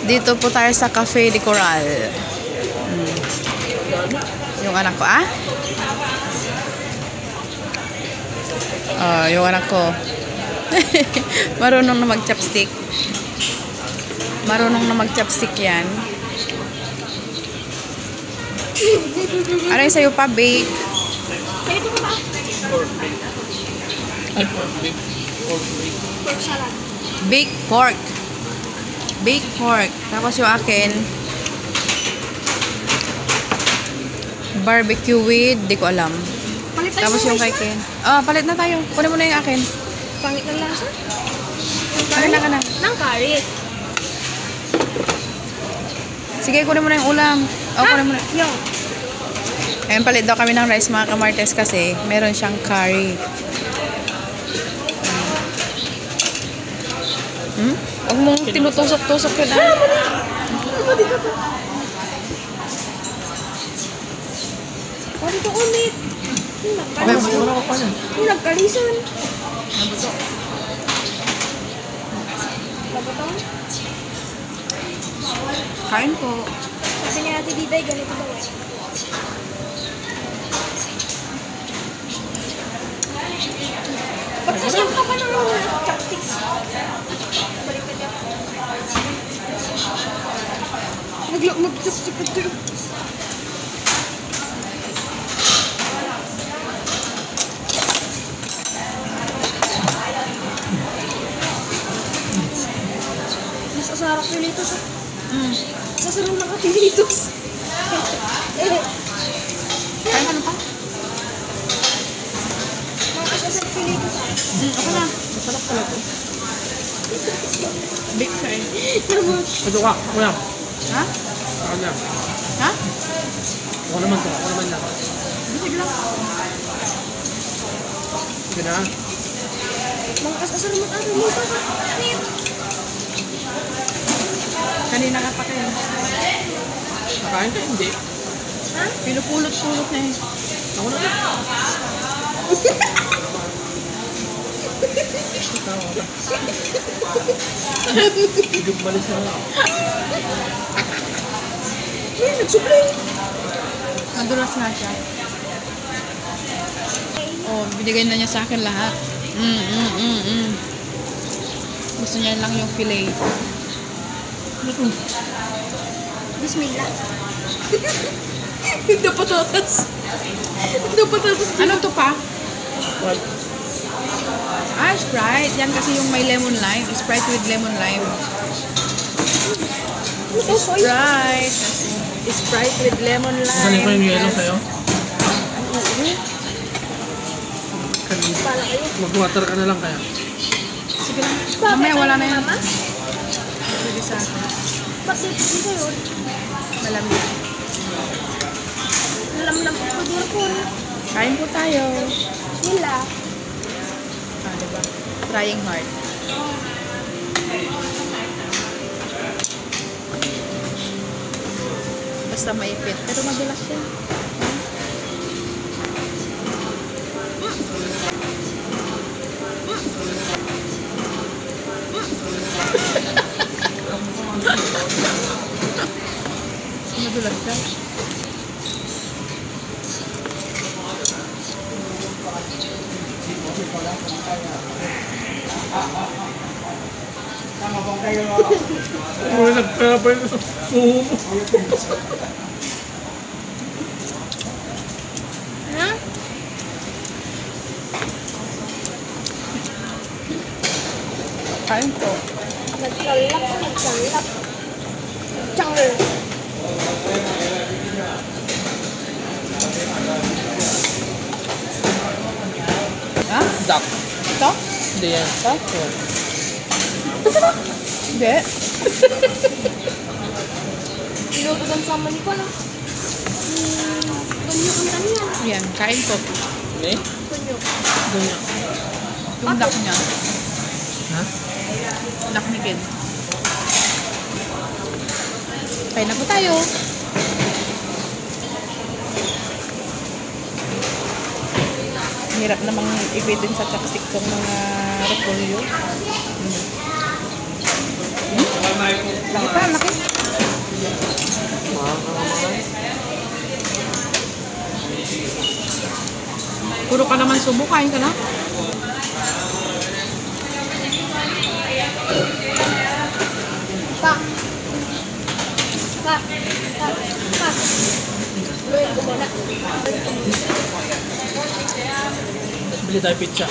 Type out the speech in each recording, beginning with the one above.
Dito po tayo sa Cafe de Coral. Yung anak ko, yung anak ko. Marunong na mag-chopstick. Marunong na mag-chopstick yan. Ano yung sa'yo pa? Bake? Baked pork. Baked pork. Tapos yung akin, barbecue with, di ko alam. Tapos yung kay Ken. Palit na tayo. Kunin mo na yung akin. Pangit ng lasa? Kunin na ka na. Nang curry. Sige, kunin mo na yung ulam. Kunin mo na. Yung. Ayan, palit daw kami ng rice mga kamartes kasi meron siyang curry. Huwag mong tinutusok-tusok yun. Dito ulit. Yung nagkalisan. Nabuto? Kain po. Sabi ni Ate Diday, ganito daw eh. Pagkasama ka pa ng chopsticks. Balik ka dyan. Mag-chopstick ka dyan. Mas asarap yung litos. Sasarap ng ating litos. Kain ka na pa? Masasarap yung litos. Ako na. Masarap pala ito. Bake ka eh. Ito ka, ako lang. Ha? Ako lang. Ha? Ako naman to, ako naman lang. Sige lang. Sige na. Mga asasarap ng ating litos. Kanina ka pa kayo. Nakain ka, hindi. Ha? Pinupulot-pulot na eh. Ako na lang. Higog malis na lang. Nagsubling. Madulas nga siya. Binigay na niya sa akin lahat. Gusto niya lang yung fillet. Bismillah. Hindi patatas. Hindi patatas. Ano to pa? What? Sprite. Yan kasi yung may lemon lime. Sprite with lemon lime. Sprite. Sprite with lemon lime. Galing ko yung yellow sa'yo. Pala kayo. Mag-water ka na lang kaya. Sige lang. Mamaya wala na yan. Mama? Pwede sa akin. Ba't dito yun? Malamig. Nalamlam ko dito po. Kain po tayo. Bismillah. Diba? Trying hard. Basta maipit. Pero madulas yan. Madulas yan. Uy, nagpera pa yun sa suho mo. Ha? Kain po. Nagkalap. Changel. Ha? Duck. Ito? Hindi yan. Hindi. Piloto ng sama ni Kola. Ganyo ang kanya. Yan. Kain po. Hindi? Ganyo. Ganyan. Yung duck niya. Ha? Duck ni Kid. Kain na po tayo. Hirap namang ipitin sa chopstick tong mga repolyo. Laki pa, laki. Puro ka naman subo, kain ka na. Pa. Pa. Pa. Pa. Luwin ko muna. Bili tayo pizza.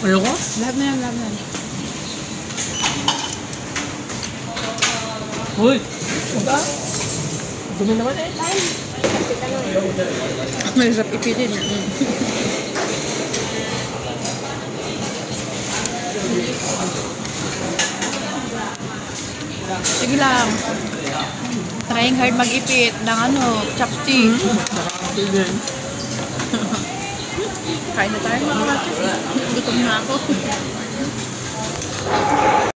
Ayoko? Lahat na yan, lahat na yan. Uy! Punta? Dumi naman eh. Mahirap ipitin. Sige lang. Trying hard mag-ipit ng chopstick. Sige. Kain na tayo mga kapatid. Gutom na ako.